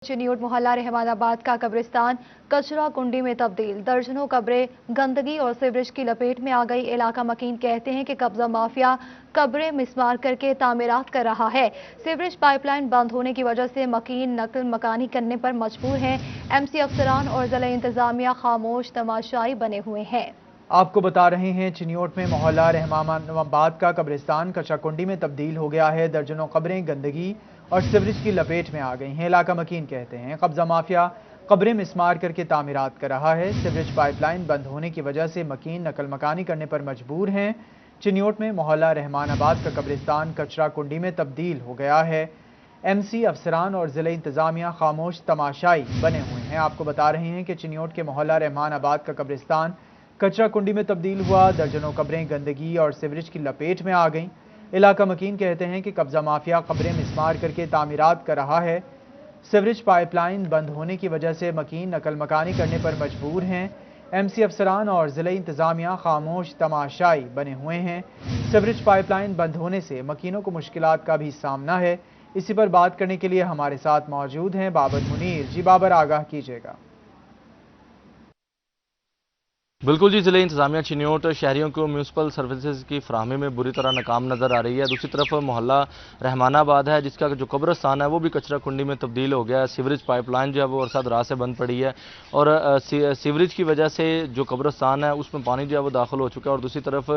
चिन्यूट मोहल्ला रहमानाबाद का कब्रिस्तान कचरा कुंडी में तब्दील। दर्जनों कब्रें गंदगी और सीवरेज की लपेट में आ गई। इलाका मकीन कहते हैं कि कब्जा माफिया कब्रें मिसमार करके तामीरात कर रहा है। सीवरेज पाइपलाइन बंद होने की वजह से मकीन नकल मकानी करने पर मजबूर हैं। एमसी अफसरान और जिला इंतजामिया खामोश तमाशाई बने हुए हैं। आपको बता रहे हैं चिन्यूट में मोहल्ला रहमानाबाद का कब्रिस्तान कचरा कुंडी में तब्दील हो गया है। दर्जनों कब्रें गंदगी और सीवरेज की लपेट में आ गई हैं। इलाका मकीन कहते हैं कब्जा माफिया कब्रें मिसमार करके तामीरात कर रहा है। सीवरेज पाइपलाइन बंद होने की वजह से मकीन नकल मकानी करने पर मजबूर हैं। चिन्यूट में मोहल्ला रहमानाबाद का कब्रिस्तान कचरा कुंडी में तब्दील हो गया है। एमसी अफसरान और जिला इंतजामिया खामोश तमाशाई बने हुए हैं। आपको बता रहे हैं कि चिन्यूट के मोहल्ला रहमानाबाद का कब्रिस्तान कचरा कुंडी में तब्दील हुआ। दर्जनों कब्रें गंदगी और सीवरेज की लपेट में आ गईं। इलाका मकीन कहते हैं कि कब्जा माफिया कब्रें मिसमार करके तामीरात कर रहा है। सीवरेज पाइपलाइन बंद होने की वजह से मकीन नकल मकानी करने पर मजबूर हैं। एमसी अफसरान और जिला इंतजामिया खामोश तमाशाई बने हुए हैं। सीवरेज पाइपलाइन बंद होने से मकीनों को मुश्किलात का भी सामना है। इसी पर बात करने के लिए हमारे साथ मौजूद हैं बाबर मुनीर। जी बाबर, आगाह कीजिएगा। बिल्कुल जी, जिला इंतजामिया चिन्यूट शहरियों को म्यूनसिपल सर्विसेज की फराहमी में बुरी तरह नाकाम नज़र आ रही है। दूसरी तरफ मोहल्ला रहमानाबाद है जिसका जो कब्रिस्तान है वो भी कचरा कुंडी में तब्दील हो गया है। सीवरेज पाइपलाइन जो है वो अरसा दराज से बंद पड़ी है और सीवरेज की वजह से जो कब्रिस्तान है उसमें पानी जो है वो दाखिल हो चुका है और दूसरी तरफ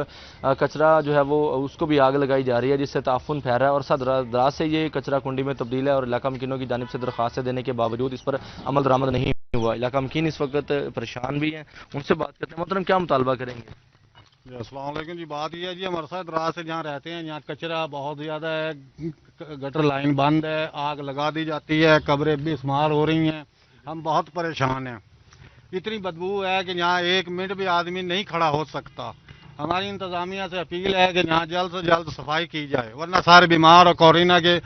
कचरा जो है वो उसको भी आग लगाई जा रही है जिससे ताफुन फैल रहा है और अरसा दराज से ये कचरा कुंडी में तब्दील है और इलाका मकीनों की जानिब से दरख्वास्तें देने के बावजूद इस पर अमल दरामद नहीं हुआ। इलाका मकीन इस वक्त परेशान भी हैं, उनसे बात करते हैं। मोहतरम, क्या मुतालबा करेंगे? जी अस्सलाम वालेकुम जी। बात यह है जी, हम अरसा दराज से जहाँ रहते हैं यहाँ कचरा बहुत ज़्यादा है, गटर लाइन बंद है, आग लगा दी जाती है, कब्रें बेशुमार हो रही हैं, हम बहुत परेशान हैं। इतनी बदबू है कि यहाँ एक मिनट भी आदमी नहीं खड़ा हो सकता। हमारी इंतज़ामिया से अपील है कि यहाँ जल्द से जल्द सफाई की जाए वरना सारे बीमार और कोरोना के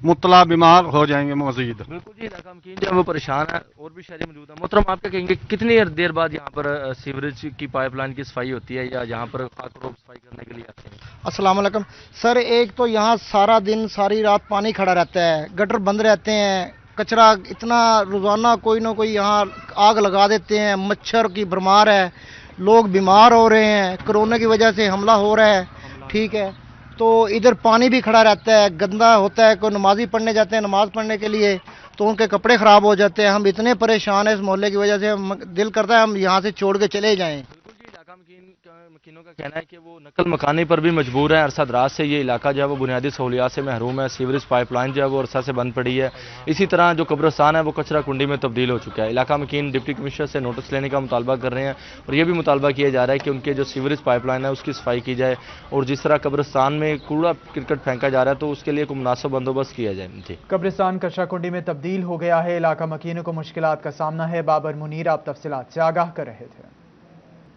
मुतला बीमार हो जाएंगे मजीद। बिल्कुल जी, इलाका मकीन जो है वो परेशान है और भी शहरी मौजूद है। मोहतरम, आप क्या कहेंगे कितनी देर बाद यहाँ पर सीवरेज की पाइपलाइन की सफाई होती है या यहाँ पर खाक सफाई करने के लिए आते हैं? अस्सलाम वालेकुम सर। एक तो यहाँ सारा दिन सारी रात पानी खड़ा रहता है, गटर बंद रहते हैं, कचरा इतना रोजाना कोई ना कोई यहाँ आग लगा देते हैं, मच्छर की भरमार है, लोग बीमार हो रहे हैं, कोरोना की वजह से हमला हो रहा है। ठीक है, तो इधर पानी भी खड़ा रहता है, गंदा होता है। कोई नमाजी पढ़ने जाते हैं नमाज पढ़ने के लिए तो उनके कपड़े खराब हो जाते हैं। हम इतने परेशान हैं इस मोहल्ले की वजह से, हम दिल करता है हम यहाँ से छोड़ के चले जाएं। मकीनों का कहना है कि वो नकल मकानी पर भी मजबूर है। अरसा दराज से ये इलाका जो है वो बुनियादी सहूलियात से महरूम है। सीवरेज पाइपलाइन जो है वो अरसा से बंद पड़ी है। इसी तरह जो कब्रिस्तान है वो कचरा कुंडी में तब्दील हो चुका है। इलाका मकीन डिप्टी कमिश्नर से नोटिस लेने का मुतालबा कर रहे हैं और ये भी मुतालबा किया जा रहा है कि उनके जो सीवरेज पाइपलाइन है उसकी सफाई की जाए और जिस तरह कब्रिस्तान में कूड़ा क्रिकेट फेंका जा रहा है तो उसके लिए कोई मुनासिब बंदोबस्त किया जाए। कब्रिस्तान कचरा कुंडी में तब्दील हो गया है। इलाका मकीनों को मुश्किलात का सामना है। बाबर मुनीर आप तफसीलात से आगाह कर रहे थे।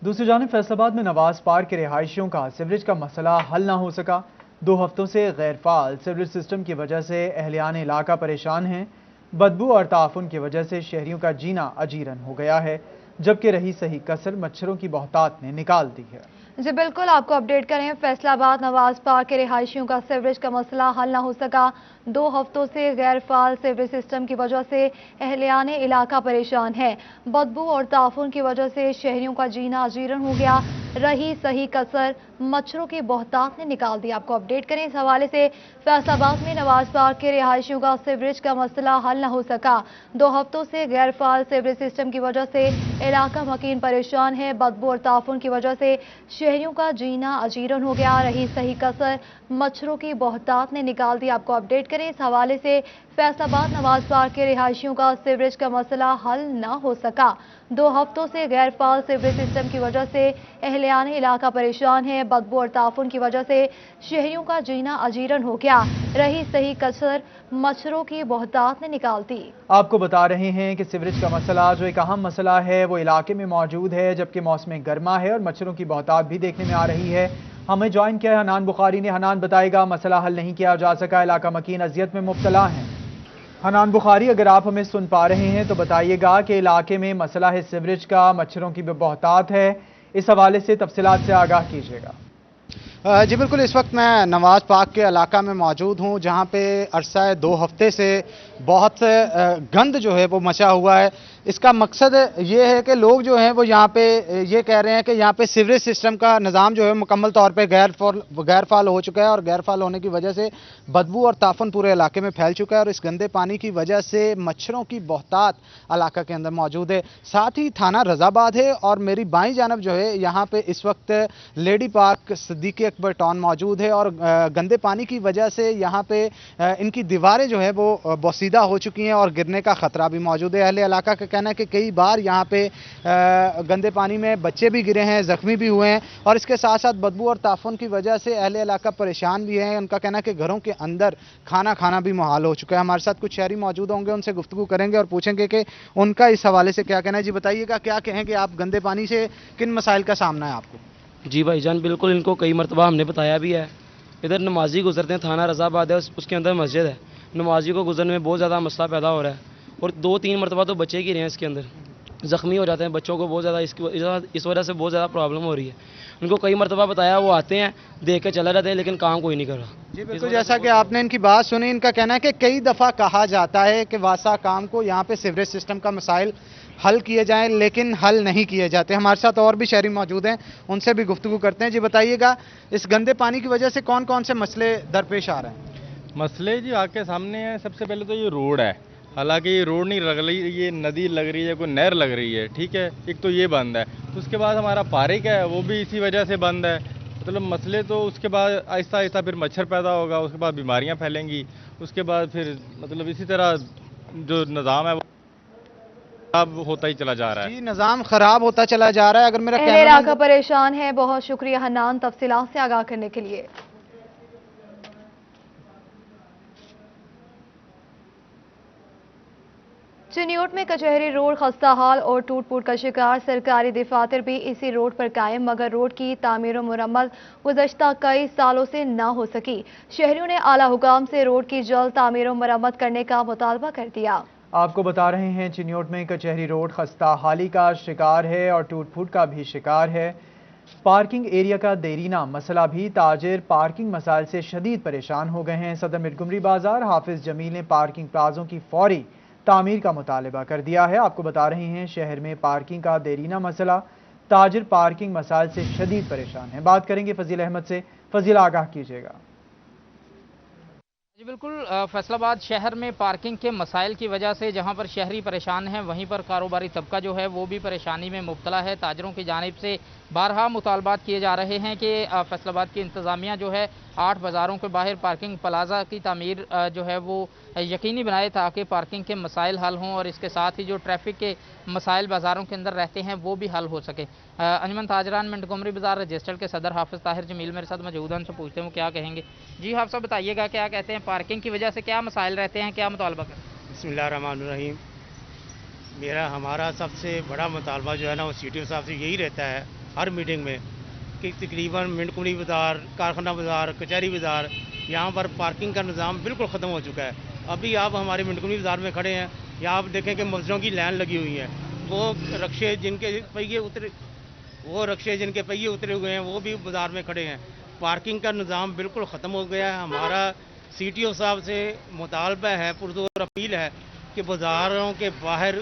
दूसरी जानिब फैसलाबाद में नवाज पार्क के रिहायशियों का सीवरेज का मसला हल ना हो सका। 2 हफ्तों से गैर फाल सीवरेज सिस्टम की वजह से अहलियान इलाका परेशान हैं। बदबू और ताफुन की वजह से शहरियों का जीना अजीरन हो गया है, जबकि रही सही कसर मच्छरों की बहुतात ने निकाल दी है। जी बिल्कुल, आपको अपडेट करें। फैसलाबाद नवाज पार्क के रिहायशियों का सीवरेज का मसला हल ना हो सका। 2 हफ्तों से गैर फाल सीवरेज सिस्टम की वजह से अहलियान इलाका परेशान है। बदबू और ताफुन की वजह से शहरियों का जीना अजीरन हो गया। रही सही कसर मच्छरों की बहुतात ने निकाल दी। आपको अपडेट करें इस हवाले से। फैसलाबाद में नवाज पार्क के रिहायशियों का सीवरेज का मसला हल न हो सका। 2 हफ्तों से गैर फाल सीवरेज सिस्टम की वजह से इलाका मकीन परेशान है। बदबू और ताफुन की वजह से शहरियों का जीना अजीरन हो गया। रही सही कसर मच्छरों की बहुतात ने निकाल दी। आपको अपडेट करें इस हवाले से। फैसलाबाद नवाज पार्क के रिहायशियों का सीवरेज का मसला हल न हो सका। 2 हफ्तों से गैर फाल सीवरेज सिस्टम की वजह से अहलियान इलाका परेशान है। बदबू और ताफुन की वजह से शहरियों का जीना अजीरन हो गया। रही सही कसर मच्छरों की बहुतात ने निकाल दी। आपको बता रहे हैं कि सीवरेज का मसला जो एक अहम मसला है वो इलाके में मौजूद है, जबकि मौसम गर्मा है और मच्छरों की बहुतात भी देखने में आ रही है। हमें ज्वाइन किया है हनान बुखारी ने। हनान बताएगा, मसला हल नहीं किया जा सका, इलाका मकीन अजियत में मुब्तला है। हनान बुखारी, अगर आप हमें सुन पा रहे हैं तो बताइएगा कि इलाके में मसला है सीवरेज का, मच्छरों की बहुतात है, इस हवाले से तफसीलात से आगाह कीजिएगा। जी बिल्कुल, इस वक्त मैं नवाज पार्क के इलाका में मौजूद हूँ जहाँ पे अरसा 2 हफ्ते से बहुत गंद जो है वो मचा हुआ है। इसका मकसद ये है कि लोग जो हैं वो यहाँ पे ये कह रहे हैं कि यहाँ पे सीवरेज सिस्टम का निज़ाम जो है मुकम्मल तौर पे गैर फाल हो चुका है और गैर फाल होने की वजह से बदबू और ताफन पूरे इलाके में फैल चुका है और इस गंदे पानी की वजह से मच्छरों की बहुतात इलाका के अंदर मौजूद है। साथ ही थाना रज़ाबाद है और मेरी बाईं जानब जो है यहाँ पे इस वक्त lady park Siddiqui Akbar town मौजूद है और गंदे पानी की वजह से यहाँ पे इनकी दीवारें जो है वो बोसीदा हो चुकी हैं और गिरने का खतरा भी मौजूद है। अहले इलाका का कहना है कि कई बार यहाँ पे गंदे पानी में बच्चे भी गिरे हैं, जख्मी भी हुए हैं और इसके साथ साथ बदबू और ताफुन की वजह से अहले इलाका परेशान भी हैं। उनका कहना है कि घरों के अंदर खाना खाना भी मुहाल हो चुका है। हमारे साथ कुछ शहरी मौजूद होंगे, उनसे गुफ्तगू करेंगे और पूछेंगे कि उनका इस हवाले से क्या कहना है। जी बताइएगा, क्या कहेंगे आप, गंदे पानी से किन मसाइल का सामना है आपको? जी भाईजान, बिल्कुल इनको कई मरतबा हमने बताया भी है। इधर नमाजी गुजरते हैं, थाना रज़ाबाद है, उसके अंदर मस्जिद है। नमाजी को गुजरने में बहुत ज़्यादा मसला पैदा हो रहा है और 2-3 मरतबा तो बच्चे गिरे हैं, इसके अंदर ज़ख्मी हो जाते हैं बच्चों को बहुत ज़्यादा। इस वजह से बहुत ज़्यादा प्रॉब्लम हो रही है। उनको कई मरतबा बताया, वो आते हैं देख के चले जाते हैं, लेकिन काम कोई नहीं कर रहा। जी बिल्कुल, जैसा कि आपने इनकी बात सुनी, इनका कहना है कि कई दफ़ा कहा जाता है कि वासा काम को यहाँ पे सीवरेज सिस्टम का मसाइल हल किए जाएं, लेकिन हल नहीं किए जाते। हमारे साथ और भी शहरी मौजूद हैं, उनसे भी गुफ्तगू करते हैं। जी बताइएगा, इस गंदे पानी की वजह से कौन कौन से मसले दरपेश आ रहे हैं? मसले जी आपके सामने हैं। सबसे पहले तो ये रोड है, हालांकि ये रोड नहीं लग रही, ये नदी लग रही है, कोई नहर लग रही है, ठीक है, एक तो ये बंद है। तो उसके बाद हमारा पार्क है, वो भी इसी वजह से बंद है। मतलब मसले तो उसके बाद आहिस्ता आहिस्ता फिर मच्छर पैदा होगा, उसके बाद बीमारियां फैलेंगी, उसके बाद फिर मतलब इसी तरह जो निज़ाम है वो खराब होता ही चला जा रहा है। जी, निज़ाम खराब होता चला जा रहा है। अगर मेरा अहले इलाका परेशान है। बहुत शुक्रिया हन्नान, तफसीलात से आगाह करने के लिए। चिन्योट में कचहरी रोड खस्ता हाल और टूट फूट का शिकार। सरकारी दफातर भी इसी रोड पर कायम, मगर रोड की तामीर और मुरम्मत गुज़श्ता कई सालों से ना हो सकी। शहरियों ने आला हुकाम से रोड की जल्द तामीर और मुरम्मत करने का मुतालबा कर दिया। आपको बता रहे हैं, चिन्योट में कचहरी रोड खस्ता हाली का शिकार है और टूट फूट का भी शिकार है। पार्किंग एरिया का देरीना मसला भी, ताजिर पार्किंग मसाइल से शदीद परेशान हो गए हैं। सदर मिरगुमरी बाजार हाफिज जमील ने पार्किंग प्लाजों की फौरी तामीर का मुतालबा कर दिया है। आपको बता रहे हैं, शहर में पार्किंग का देरीना मसला, ताजिर पार्किंग मसाइल से शदीद परेशान है। बात करेंगे फजील अहमद से। फजील, आगाह कीजिएगा। जी बिल्कुल, फैसलाबाद शहर में पार्किंग के मसाइल की वजह से जहां पर शहरी परेशान हैं, वहीं पर कारोबारी तबका जो है वो भी परेशानी में मुब्तला है। ताजरों की जानिब से बारहा मुतालबात किए जा रहे हैं कि फैसलाबाद की इंतज़ामिया जो है 8 बाज़ारों के बाहर पार्किंग प्लाजा की तामीर जो है वो यकीनी बनाए, ताकि पार्किंग के मसाइल हल हों और इसके साथ ही जो ट्रैफिक के मसाइल बाज़ारों के अंदर रहते हैं वो भी हल हो सके। अंजुमन ताजरान मिंटगोमरी बाज़ार रजिस्टर्ड के सदर हाफिज ताहिर जमील मेरे साथ मौजूद हैं, उनसे पूछते हैं वो क्या कहेंगे। जी हाफिज, बताइएगा क्या कहते हैं, पार्किंग की वजह से क्या मसाइल रहते हैं, क्या मुतालबा करते हैं? बिस्मिल्लाहिर्रहमानिर्रहीम। हमारा सबसे बड़ा मुतालबा जो है ना वो CTO साहब से यही रहता है हर मीटिंग में कि तकरीबन मिंटगोमरी बाज़ार, कारखाना बाज़ार, कचहरी बाज़ार, यहाँ पर पार्किंग का निज़ाम बिल्कुल ख़त्म हो चुका है। अभी आप हमारे मिंटगोमरी बाज़ार में खड़े हैं, यहाँ आप देखें कि मजदूरों की लाइन लगी हुई है। वो रक्शे जिनके पहिए उतरे हुए हैं वो भी बाज़ार में खड़े हैं। पार्किंग का निज़ाम बिल्कुल ख़त्म हो गया है। हमारा CTO साहब से मुतालबा है, पुरज़ोर अपील है कि बाज़ारों के बाहर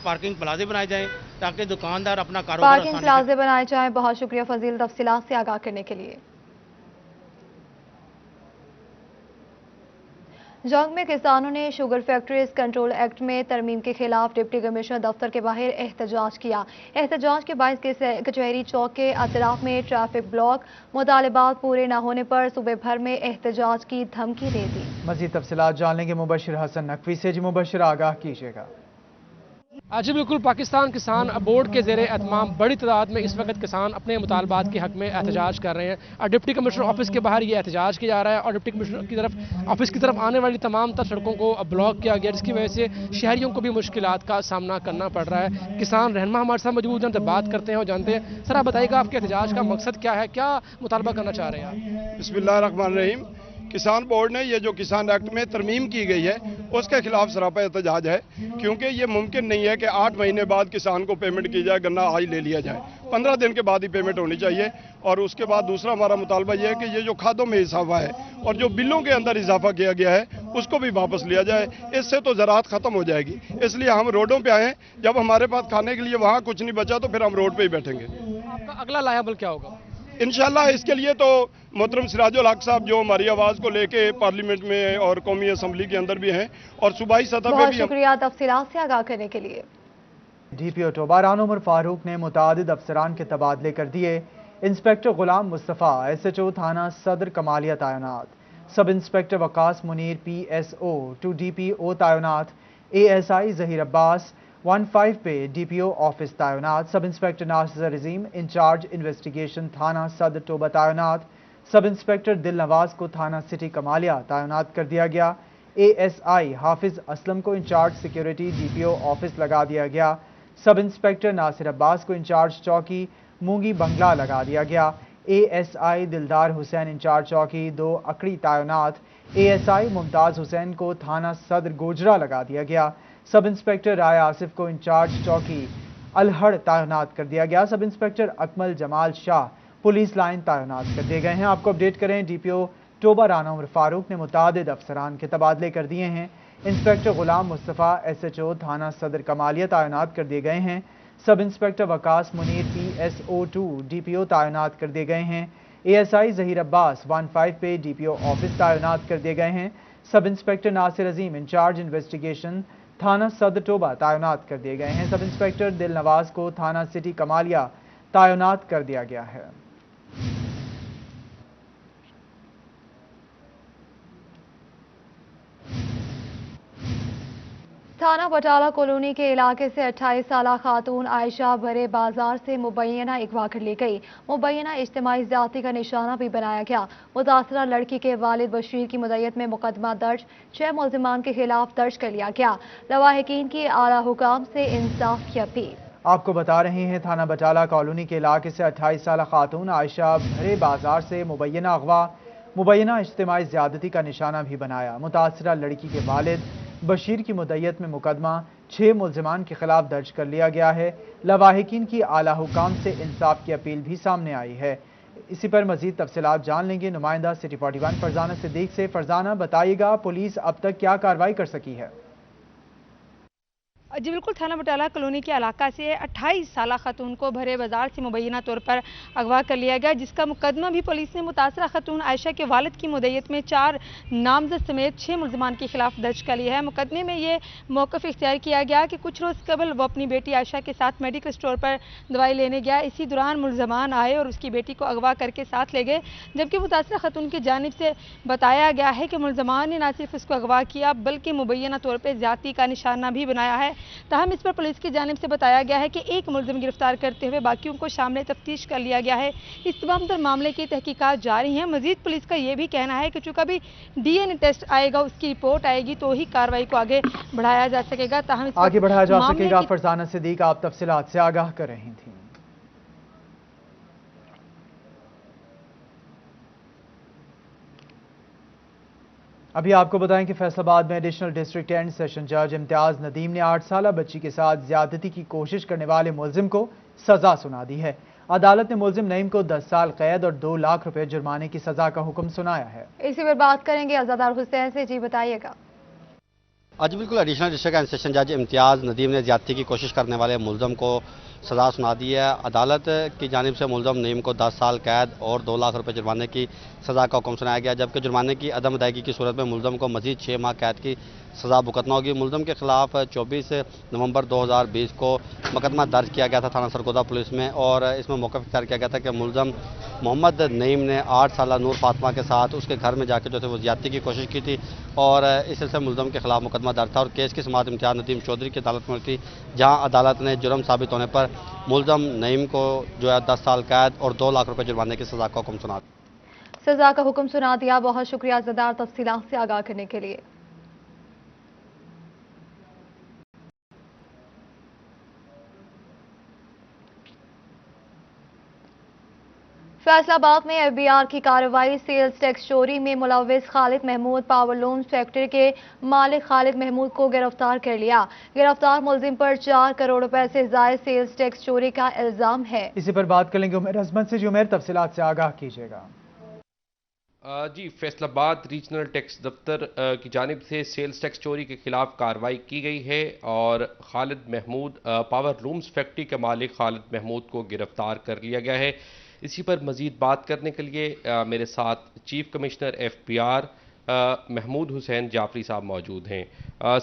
पार्किंग प्लाजे बनाए जाएं ताकि दुकानदार अपना कारोबार पार्किंग प्लाजे बनाए जाएं। बहुत शुक्रिया फजील, तफसीलात से आगाह करने के लिए। जंग में किसानों ने शुगर फैक्ट्रीज कंट्रोल एक्ट में तरमीम के खिलाफ डिप्टी कमिश्नर दफ्तर के बाहर एहतजाज किया। एहतजाज के बायस कचहरी चौक के अतराफ में ट्रैफिक ब्लॉक, मुतालबात पूरे न होने पर सुबह भर में एहतजाज की धमकी दे दी। मज़ीद तफसीलात जान लेंगे मुबशिर हसन नकवी से। जी मुबशिर, आगाह कीजिएगा। जी बिल्कुल, पाकिस्तान किसान बोर्ड के ज़ेरे एहतमाम बड़ी तादाद में इस वक्त किसान अपने मुतालबात के हक में एहतजाज कर रहे हैं और डिप्टी कमिश्नर ऑफिस के बाहर ये एहतजाज किया जा रहा है और डिप्टी कमिश्नर की तरफ ऑफिस की तरफ आने वाली तमाम तर सड़कों को ब्लॉक किया गया, जिसकी वजह से शहरियों को भी मुश्किलात का सामना करना पड़ रहा है। किसान रहनुमा हमारे साथ मौजूद हैं, तो बात करते हैं और जानते हैं। सर, आप बताइएगा आपके एहतजाज का मकसद क्या है, क्या मुतालबा करना चाह रहे हैं आप? बिस्मिल्लाहिर्रहमानिर्रहीम। किसान बोर्ड ने ये जो किसान एक्ट में तरमीम की गई है उसके खिलाफ सरापा एहतजाज है, क्योंकि ये मुमकिन नहीं है कि 8 महीने बाद किसान को पेमेंट की जाए, गन्ना आज ले लिया जाए। 15 दिन के बाद ही पेमेंट होनी चाहिए। और उसके बाद दूसरा हमारा मुतालबा यह है कि ये जो खादों में इजाफा है और जो बिलों के अंदर इजाफा किया गया है उसको भी वापस लिया जाए। इससे तो ज़राअत ख़त्म हो जाएगी। इसलिए हम रोडों पे आए हैं। जब हमारे पास खाने के लिए वहाँ कुछ नहीं बचा तो फिर हम रोड पे ही बैठेंगे। आपका अगला लायाबल क्या होगा? इंशाल्लाह इसके लिए तो मोहतरम सिराजुल हक साहब जो हमारी आवाज़ को लेके पार्लियामेंट में और कौमी असम्बली के अंदर भी हैं और सूबाई सतह पे बहुत भी शुक्रिया तफसीलात से आगाह करने के लिए। DPO टोबा राना उमर फारूक ने मुतादिद अफसरान के तबादले कर दिए। इंस्पेक्टर गुलाम मुस्तफ़ा SHO थाना सदर कमालिया तैनात, sub inspector Waqas Munir PSO to DPO तैनात, ASI जहीर अब्बास 15 पे DPO ऑफिस तैनात, sub inspector Nasir Azeem incharge investigation थाना सदर टोबा तैनात, सब इंस्पेक्टर दिल नवाज को थाना सिटी कमालिया तैनात कर दिया गया। ASI हाफिज असलम को इंचार्ज सिक्योरिटी DPO ऑफिस लगा दिया गया। सब इंस्पेक्टर नासिर अब्बास को इंचार्ज चौकी मूंगी बंगला लगा दिया गया। ASI दिलदार हुसैन इंचार्ज चौकी 2 अकड़ी तैनात, ASI मुमताज हुसैन को थाना सदर गोजरा लगा दिया गया। सब इंस्पेक्टर राय आसिफ को इंचार्ज चौकी अलहड़ तैनात कर दिया गया। Sub inspector Akmal Jamal Shah police line तैनात कर दिए गए हैं। आपको अपडेट करें, DPO टोबा राना उमर फारूक ने मुतादिद अफसरान के तबादले कर दिए हैं। इंस्पेक्टर गुलाम मुस्तफ़ा SHO थाना सदर कमालिया तैनात कर दिए गए हैं। सब inspector Waqas Munir PSO2 DPO तैनात कर दिए गए हैं। ASI जहीर अब्बास 15 पे DPO ऑफिस तैनात कर दिए गए हैं। सब inspector Nasir Azeem incharge investigation थाना सदर टोबा तैनात कर दिए गए हैं। सब इंस्पेक्टर दिल नवाज को थाना सिटी कमालिया तैनात कर दिया गया है। थाना बटाला कॉलोनी के इलाके से 28 साला खातून आयशा भरे बाजार से मुबैना अगवा कर ली गई। मुबैना इज्तिमाई ज़्यादती का निशाना भी बनाया गया। मुतासरा लड़की के वालिद बशीर की मुद्दत में मुकदमा दर्ज, 6 मुल्ज़िमान के खिलाफ दर्ज कर लिया गया। लवाहिकीन की आला हुकाम से इंसाफ की अपील। आपको बता रहे हैं, थाना बटाला कॉलोनी के इलाके से 28 साला खातून आयशा भरे बाजार से मुबैना अगवा, मुबैना इज्तिमाई ज़्यादती का निशाना भी बनाया। मुतासरा लड़की के वालिद बशीर की मुद्दत में मुकदमा 6 मुल्ज़िमान के खिलाफ दर्ज कर लिया गया है। लवाहिकीन की आला हुकाम से इंसाफ की अपील भी सामने आई है। इसी पर मजीद तफसीलात जान लेंगे नुमाइंदा सिटी 41 फरजाना सिद्दीक से। फरजाना, बताइएगा पुलिस अब तक क्या कार्रवाई कर सकी है? जी बिल्कुल, थाना बटाला कॉलोनी के इलाका से 28 साला खातून को भरे बाजार से मुबैना तौर पर अगवा कर लिया गया, जिसका मुकदमा भी पुलिस ने मुतासरा खातून आयशा के वालिद की मुद्दत में 4 नामजद समेत 6 मुल्ज़िमान के खिलाफ दर्ज कर लिया है। मुकदमे में ये मौक़िफ़ इख्तियार किया गया कि कुछ रोज़ कबल वो अपनी बेटी आयशा के साथ मेडिकल स्टोर पर दवाई लेने गया। इसी दौरान मुल्ज़िमान आए और उसकी बेटी को अगवा करके साथ ले गए, जबकि मुतासरा खातून की जानिब से बताया गया है कि मुल्ज़िमान ने न सिर्फ उसको अगवा किया बल्कि मुबैना तौर पर ज़्यादती का निशाना भी बनाया है। ताहम इस पर पुलिस की जानिब से बताया गया है कि एक मुल्ज़िम गिरफ्तार करते हुए बाकियों को शामिल तफ्तीश कर लिया गया है। इस तमाम तर मामले की तहकीकात जारी हैं। मजीद पुलिस का यह भी कहना है कि चूंकि अभी DNA टेस्ट आएगा, उसकी रिपोर्ट आएगी तो ही कार्रवाई को आगे बढ़ाया जा सकेगा। ताहम आगे बढ़ाया जा सकेगा। फरजाना सिद्दीक आप तफसीलात से आगाह कर रही थी। अभी आपको बताएं कि फैसलाबाद में एडिशनल डिस्ट्रिक्ट एंड सेशन जज इम्तियाज नदीम ने 8 साला बच्ची के साथ ज्यादती की कोशिश करने वाले मुल्जिम को सजा सुना दी है। अदालत ने मुल्जिम नईम को 10 साल कैद और 2 लाख रुपए जुर्माने की सजा का हुक्म सुनाया है। इसी पर बात करेंगे अज़ादार हुसैन से। जी बताइएगा। आज बिल्कुल एडिशनल डिस्ट्रिक्ट एंड सेशन जज इम्तियाज नदीम ने ज्यादती की कोशिश करने वाले मुल्जिम को सजा सुना दी है। अदालत की जानिब से मुल्जिम नईम को 10 साल कैद और 2 लाख रुपए जुर्माने की सज़ा का हुक्म सुनाया गया, जबकि जुर्माने की अदम अदायगी की सूरत में मुल्जिम को मजीद 6 माह कैद की सज़ा भुगतना होगी। मुल्जिम के खिलाफ 24 नवंबर 2020 को मुकदमा दर्ज किया गया था थाना सरगोदा पुलिस में, और इसमें मौक़िफ़ इख्तियार किया गया था कि मुल्जिम मोहम्मद नईम ने 8 साला नूर फातिमा के साथ उसके घर में जाकर जो थे वो ज्यादती की कोशिश की थी, और इस सिलसिले में मुल्जिम के खिलाफ मुकदमा दर्ज था और केस की समाअत इम्तियाज नदीम चौधरी की अदालत में थी, जहाँ अदालत ने जुर्म साबित होने पर मुल्जिम नईम को जो है 10 साल कैद और 2 लाख रुपए जुर्माने की सजा का हुक्म सुना दिया। सजा का हुक्म सुना दिया। बहुत शुक्रिया ज़दार तफसीलात से आगाह करने के लिए। फैसलाबाद में FBI की कार्रवाई। सेल्स टैक्स चोरी में मुलव्विस Khalid Mahmood power loom factory के मालिक खालिद महमूद को गिरफ्तार कर लिया। गिरफ्तार मुल्जिम पर 4 करोड़ रुपए से ज़ायद सेल्स टैक्स चोरी का इल्जाम है। इसी पर बात कर लेंगे उमेर अजमत से। जो उमेर तफसीलात से आगाह कीजिएगा। جی، فیصل آباد ریجنل ٹیکس دفتر کی جانب سے سیلز ٹیکس چوری کے خلاف کارروائی کی گئی ہے اور خالد محمود پاور لومز فیکٹری کے مالک خالد محمود کو گرفتار کر لیا گیا ہے۔ اسی پر مزید بات کرنے کے لیے میرے ساتھ چیف کمشنر FPR محمود حسین جعفری صاحب موجود ہیں۔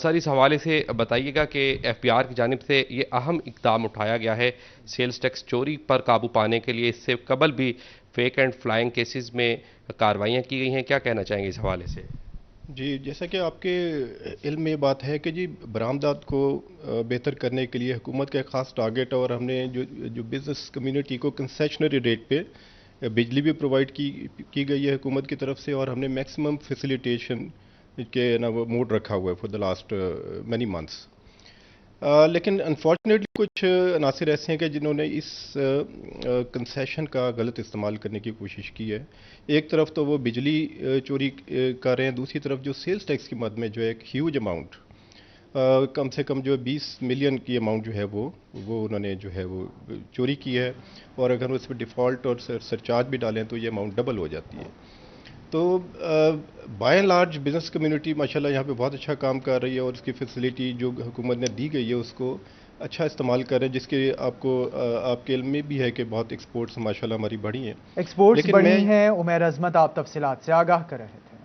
سر، اس حوالے سے بتائیے گا کہ FPR کی جانب سے یہ اہم اقدام اٹھایا گیا ہے سیلز ٹیکس چوری پر قابو پانے کے لیے، اس سے قبل بھی فیک اینڈ فلائنگ کیسز میں کارروائیاں کی گئی ہیں، کیا کہنا چاہیں گے اس حوالے سے؟ جی، جیسا کہ آپ کے علم میں بات ہے کہ جی برآمدات کو بہتر کرنے کے لیے حکومت کا ایک خاص ٹارگٹ ہے، اور ہم نے جو بزنس کمیونٹی کو کنسیشنری ریٹ پہ بجلی بھی پرووائڈ کی گئی ہے حکومت کی طرف سے، اور ہم نے میکسیمم فیسیلیٹیشن کے وہ موڈ رکھا ہوا ہے for the last many months. لیکن انفارچونیٹلی کچھ عناصر ایسے ہیں کہ جنہوں نے اس کنسیشن کا غلط استعمال کرنے کی کوشش کی ہے۔ ایک طرف تو وہ بجلی چوری کر رہے ہیں، دوسری طرف جو سیلز ٹیکس کی مد میں جو ہے ایک ہیوج اماؤنٹ، کم سے کم جو 20 ملین کی اماؤنٹ جو ہے وہ انہوں نے جو ہے وہ چوری کی ہے، اور اگر اس پہ ڈیفالٹ اور سرچارج بھی ڈالیں تو یہ اماؤنٹ ڈبل ہو جاتی ہے۔ تو by and large business community ماشاءاللہ یہاں پہ بہت اچھا کام کر رہی ہے، اور اس کی فیسیلیٹی جو حکومت نے دی گئی ہے اس کو اچھا استعمال کر رہے ہیں، جس کے آپ کے علم میں بھی ہے کہ بہت ایکسپورٹس ماشاءاللہ ہماری بڑھی ہیں۔ ایکسپورٹس بڑھی ہیں۔ عمیر عظمت آپ تفصیلات سے آگاہ کر رہے تھے۔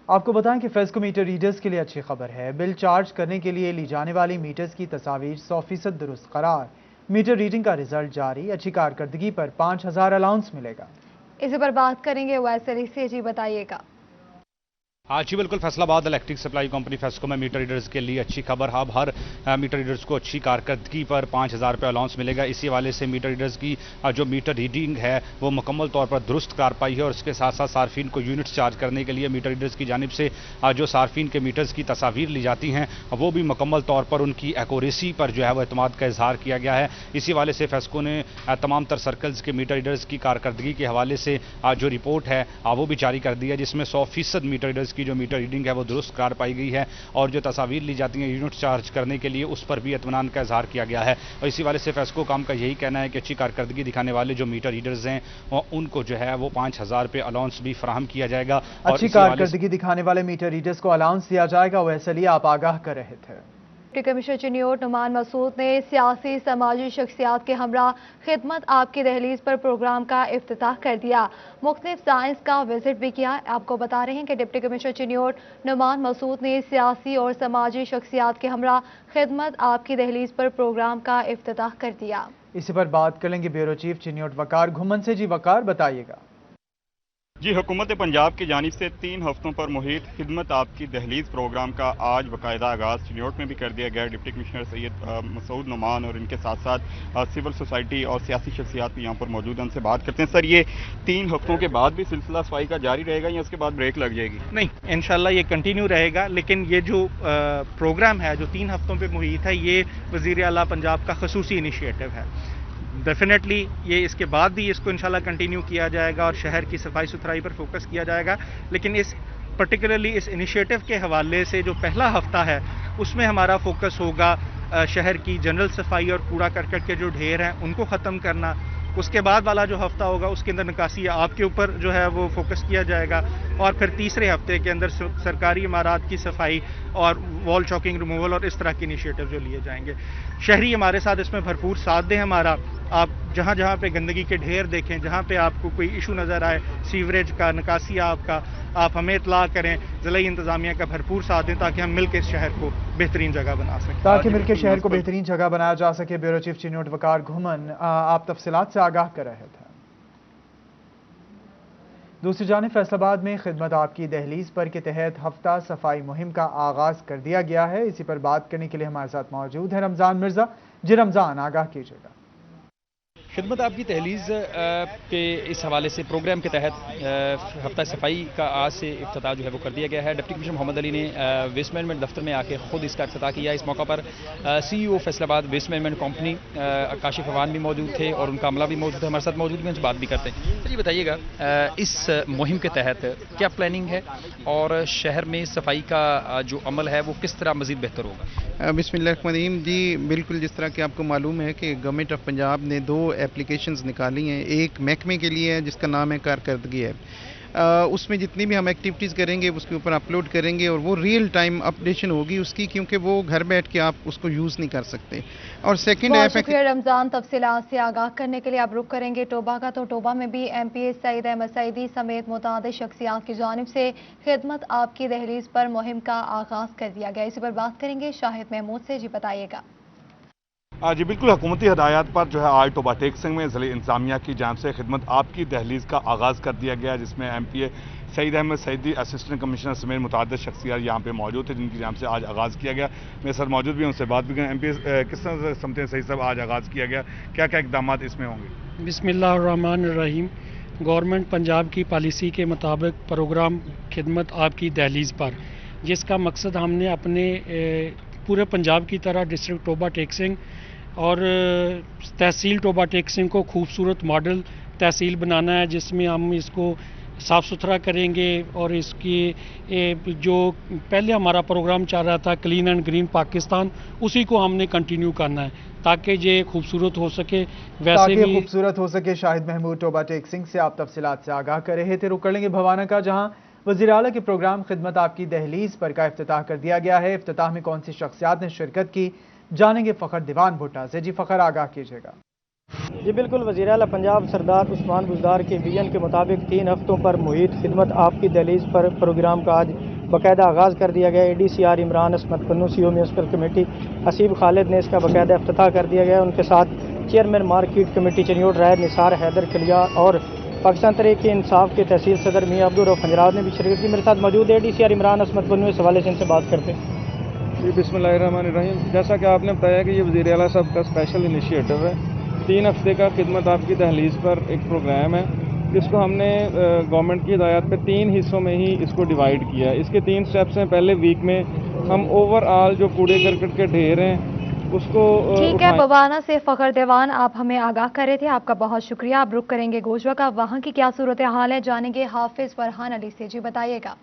آپ کو بتائیں کہ فیسکو میٹر ریڈرز کے لیے اچھی خبر ہے۔ بل چارج کرنے کے لیے لی جانے والی میٹرز کی تصاویر 100% درست قرار۔ میٹر ریڈنگ کا رزلٹ جاری، اچھی کارکردگی پر 5000 الاؤنس ملے گا۔ اسی پر بات کریں گے وائس علی سے، جی بتائیے گا۔ جی بالکل، فیصل آباد الیکٹرک سپلائی کمپنی فیسکو میں میٹر ریڈرز کے لیے اچھی خبر۔ اب ہر میٹر ریڈرز کو اچھی کارکردگی پر 5000 روپے الاؤنس ملے گا۔ اسی حوالے سے میٹر ریڈرز کی جو میٹر ریڈنگ ہے وہ مکمل طور پر درست کار پائی ہے، اور اس کے ساتھ ساتھ صارفین کو یونٹس چارج کرنے کے لیے میٹر ریڈرز کی جانب سے جو صارفین کے میٹرز کی تصاویر لی جاتی ہیں وہ بھی مکمل طور پر ان کی ایکوریسی پر جو ہے وہ اعتماد کا اظہار کیا گیا ہے۔ اسی حوالے سے فیسکو نے تمام تر سرکلز کے میٹر ریڈرز کی کارکردگی کے حوالے سے جو رپورٹ ہے وہ بھی جاری کر دی ہے، جس میں 100% میٹر ریڈرز کی جو میٹر ریڈنگ ہے وہ درست کار پائی گئی ہے، اور جو تصاویر لی جاتی ہیں یونٹ چارج کرنے کے لیے اس پر بھی اطمینان کا اظہار کیا گیا ہے۔ اور اسی والے سے فیسکو کام کا یہی کہنا ہے کہ اچھی کارکردگی دکھانے والے جو میٹر ریڈرز ہیں ان کو جو ہے وہ 5000 روپے الاؤنس بھی فراہم کیا جائے گا۔ اچھی کارکردگی دکھانے والے میٹر ریڈرز کو الاؤنس دیا جائے گا، ویسے لیے آپ آگاہ کر رہے تھے۔ ڈپٹی کمشنر چنیوٹ نعمان مسعود نے سیاسی سماجی شخصیات کے ہمراہ خدمت آپ کی دہلیز پر پروگرام کا افتتاح کر دیا۔ مختلف سائنس کا وزٹ بھی کیا۔ آپ کو بتا رہے ہیں کہ ڈپٹی کمشنر چنیوٹ نعمان مسعود نے سیاسی اور سماجی شخصیات کے ہمراہ خدمت آپ کی دہلیز پر پروگرام کا افتتاح کر دیا۔ اسی پر بات کریں گے بیورو چیف چنیوٹ وقار گھمن سے۔ جی وقار، بتائیے گا۔ جی، حکومت پنجاب کی جانب سے 3 ہفتوں پر محیط خدمت آپ کی دہلیز پروگرام کا آج باقاعدہ آغاز چنیوٹ میں بھی کر دیا گیا۔ ڈپٹی کمشنر سید مسعود نعمان اور ان کے ساتھ ساتھ سول سوسائٹی اور سیاسی شخصیات بھی یہاں پر موجود ہیں، ان سے بات کرتے ہیں۔ سر، یہ 3 ہفتوں کے بعد بھی سلسلہ صفائی کا جاری رہے گا یا اس کے بعد بریک لگ جائے گی؟ نہیں، انشاءاللہ یہ کنٹینیو رہے گا، لیکن یہ جو پروگرام ہے جو 3 ہفتوں پہ محیط ہے، یہ وزیر اعلیٰ پنجاب کا خصوصی انیشیٹو ہے۔ ڈیفینیٹلی یہ اس کے بعد بھی اس کو انشاءاللہ کنٹینیو کیا جائے گا اور شہر کی صفائی ستھرائی پر فوکس کیا جائے گا، لیکن پرٹیکولرلی اس انیشیٹو کے حوالے سے جو پہلا ہفتہ ہے اس میں ہمارا فوکس ہوگا شہر کی جنرل صفائی اور کوڑا کرکٹ کے جو ڈھیر ہیں ان کو ختم کرنا۔ اس کے بعد والا جو ہفتہ ہوگا اس کے اندر نکاسی آب کے اوپر جو ہے وہ فوکس کیا جائے گا، اور پھر تیسرے ہفتے کے اندر سرکاری عمارات کی صفائی اور وال چاکنگ ریموول اور اس طرح کے انیشیٹو جو لیے جائیں گے۔ شہری ہمارے ساتھ اس میں بھرپور ساتھ دیں ہمارا۔ آپ جہاں جہاں پہ گندگی کے ڈھیر دیکھیں، جہاں پہ آپ کو کوئی ایشو نظر آئے سیوریج کا، نکاسی آب کا، آپ ہمیں اطلاع کریں، ضلعی انتظامیہ کا بھرپور ساتھ دیں تاکہ ہم مل کے اس شہر کو بہترین جگہ بنا سکیں، شہر کو بہترین جگہ بنایا جا سکے۔ بیورو چیف چنیوٹ وقار گھمن آپ تفصیلات سے آگاہ کر رہے تھے۔ دوسری جانب فیصل آباد میں خدمت آپ کی دہلیز پر کے تحت ہفتہ صفائی مہم کا آغاز کر دیا گیا ہے۔ اسی پر بات کرنے کے لیے ہمارے ساتھ موجود ہے رمضان مرزا۔ جی رمضان، آگاہ کیجیے گا۔ خدمت آپ کی دہلیز کے اس حوالے سے پروگرام کے تحت ہفتہ صفائی کا آج سے افتتاح جو ہے وہ کر دیا گیا ہے۔ ڈپٹی کمشنر محمد علی نے ویسٹ مینجمنٹ دفتر میں آ کے خود اس کا افتتاح کیا۔ اس موقع پر CEO Faisalabad waste management company Kashif Awan بھی موجود تھے اور ان کا عملہ بھی موجود ہے، ہمارے ساتھ موجود ہیں، ان سے بات بھی کرتے ہیں۔ چلیے بتائیے گا اس مہم کے تحت کیا پلاننگ ہے اور شہر میں صفائی کا جو عمل ہے وہ کس طرح مزید بہتر ہوگا؟ بسم اللہ الرحمن الرحیم۔ جی بالکل، جس طرح کہ آپ کو معلوم ہے کہ گورنمنٹ آف پنجاب نے 2 اپلیکیشنز نکالی ہیں. ایک محکمے کے لیے ہے جس کا نام ہے کارکردگی ایپ. اس میں جتنی بھی ہم ایکٹیویٹیز کریں گے اس کے اوپر اپلوڈ کریں گے اور وہ ریئل ٹائم اپڈیشن ہوگی اس کی, کیونکہ وہ گھر بیٹھ کے آپ اس کو یوز نہیں کر سکتے. اور سیکنڈ ایپ ہے شکریہ رمضان تفصیلات سے آگاہ کرنے کے لیے. اب رخ کریں گے ٹوبہ کا. تو ٹوبہ میں بھی ایم پی سعید احمد سعیدی سمیت متعدد شخصیات کی جانب سے خدمت آپ کی دہلیز پر مہم کا آغاز کر دیا گیا. اسی پر بات کریں گے شاہد محمود سے. جی بتائیے گا. جی بالکل, حکومتی ہدایات پر جو ہے آج ٹوبہ ٹیک سنگھ میں ضلع انتظامیہ کی جانب سے خدمت آپ کی دہلیز کا آغاز کر دیا گیا, جس میں ایم پی اے سعید احمد سعیدی اسسٹنٹ کمشنر سمیت متعدد شخصیات یہاں پہ موجود تھے, جن کی جانب سے آج آغاز کیا گیا. میرے ساتھ موجود بھی ہیں, ان سے بات بھی کریں. ایم پی کس طرح سے سمجھتے ہیں سعید صاحب آج آغاز کیا گیا, کیا کیا اقدامات اس میں ہوں گے؟ بسم اللہ الرحمن الرحیم. گورنمنٹ پنجاب کی پالیسی کے مطابق پروگرام خدمت آپ کی دہلیز پر, جس کا مقصد ہم نے اپنے پورے پنجاب کی طرح ڈسٹرکٹ ٹوبہ ٹیک سنگھ اور تحصیل ٹوبہ ٹیک سنگھ کو خوبصورت ماڈل تحصیل بنانا ہے, جس میں ہم اس کو صاف ستھرا کریں گے. اور اس کی جو پہلے ہمارا پروگرام چل رہا تھا کلین اینڈ گرین پاکستان, اسی کو ہم نے کنٹینیو کرنا ہے تاکہ یہ خوبصورت ہو سکے. ویسے بھی خوبصورت ہو سکے. شاہد محمود ٹوبہ ٹیک سنگھ سے آپ تفصیلات سے آگاہ کر رہے تھے. رخ کر لیں گے بھوانہ کا, جہاں وزیر اعلیٰ کے پروگرام خدمت آپ کی دہلیز پر کا افتتاح کر دیا گیا ہے. افتتاح میں کون سی شخصیات نے شرکت کی, جانیں گے فخر دیوان بھٹا سے. جی فخر, آگاہ کیجیے گا. جی بالکل, وزیر اعلیٰ پنجاب سردار عثمان بزدار کے ویژن کے مطابق 3 ہفتوں پر محیط خدمت آپ کی دہلیز پر پروگرام کا آج باقاعدہ آغاز کر دیا گیا. اے ڈی سی آر عمران عصمت کنو سی او میونسپل کمیٹی حسیب خالد نے اس کا باقاعدہ افتتاح کر دیا گیا. ان کے ساتھ چیئرمین مارکیٹ کمیٹی چنیوٹ رائے نثار حیدر کلیا اور پاکستان تحریک انصاف کے تحصیل صدر میاں عبدالرؤف حنجرات نے بھی شرکت کی. میرے ساتھ موجود اے ڈی سی آر عمران عصمت کنو, اس حوالے سے ان سے بات کرتے ہیں. جی بسم اللہ الرحمن الرحیم. جیسا کہ آپ نے بتایا کہ یہ وزیر اعلیٰ صاحب کا اسپیشل انیشیٹو ہے. 3 ہفتے کا خدمت آپ کی دہلیز پر ایک پروگرام ہے, جس کو ہم نے گورنمنٹ کی ہدایات پہ 3 حصوں میں ہی اس کو ڈیوائیڈ کیا ہے. اس کے 3 سٹیپس ہیں. پہلے ویک میں ہم اوور آل جو کوڑے کرکٹ کے ڈھیر ہیں اس کو ٹھیک ہے. بھوانہ سے فخر دیوان آپ ہمیں آگاہ کر رہے تھے, آپ کا بہت شکریہ. اب رخ کریں گے گوجرا کا, وہاں کی کیا صورتحال ہے جانیں گے حافظ فرحان علی سے. جی بتائیے گا.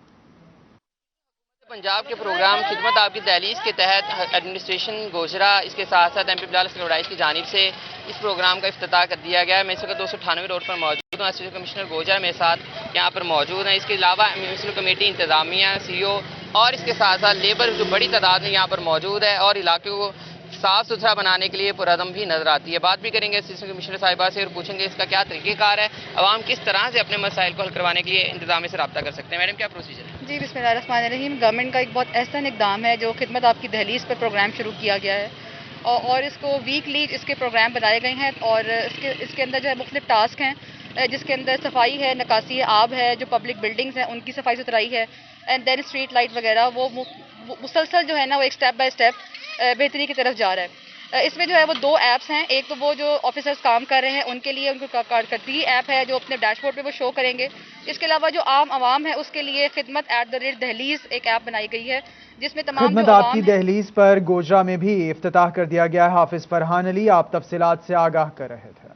پنجاب کے پروگرام خدمت آپ کی دہلیز کے تحت ایڈمنسٹریشن گوجرا, اس کے ساتھ ساتھ ایم پی بلال اسکر وڈائچ کی جانب سے اس پروگرام کا افتتاح کر دیا گیا ہے. میں اس وقت 298 روڈ پر موجود ہوں. اسسٹنٹ کمشنر گوجرا میرے ساتھ یہاں پر موجود ہیں. اس کے علاوہ میونسپل کمیٹی انتظامیہ سی او اور اس کے ساتھ ساتھ لیبر جو بڑی تعداد میں یہاں پر موجود ہے اور علاقے کو صاف ستھرا بنانے کے لیے پرعزم بھی نظر آتی ہے. بات بھی کریں گے اسسٹنٹ کمشنر صاحبہ سے اور پوچھیں گے اس کا کیا طریقہ کار ہے, عوام کس طرح سے اپنے مسائل کو حل کروانے کے لیے انتظامیہ سے رابطہ کر سکتے ہیں. میڈم کیا پروسیجر ہے؟ جی بسم اللہ الرحمن الرحیم. گورنمنٹ کا ایک بہت احسن اقدام ہے جو خدمت آپ کی دہلیز پر پروگرام شروع کیا گیا ہے, اور اس کو ویکلی اس کے پروگرام بنائے گئے ہیں. اور اس کے اندر جو ہے مختلف ٹاسک ہیں, جس کے اندر صفائی ہے, نکاسی آب ہے, جو پبلک بلڈنگز ہیں ان کی صفائی ستھرائی ہے, اینڈ دین اسٹریٹ لائٹ وغیرہ. وہ مسلسل جو ہے نا وہ ایک سٹیپ بائی سٹیپ بہتری کی طرف جا رہا ہے. اس میں جو ہے وہ 2 ایپس ہیں. ایک تو وہ جو آفیسرز کام کر رہے ہیں ان کے لیے ان کو کارکردگی ایپ ہے جو اپنے ڈیش بورڈ پہ وہ شو کریں گے. اس کے علاوہ جو عام عوام ہے اس کے لیے خدمت @دہلیز ایک ایپ بنائی گئی ہے, جس میں تمام خدمت آپ کی دہلیز پر گوجرا میں بھی افتتاح کر دیا گیا ہے. حافظ فرحان علی آپ تفصیلات سے آگاہ کر رہے تھے.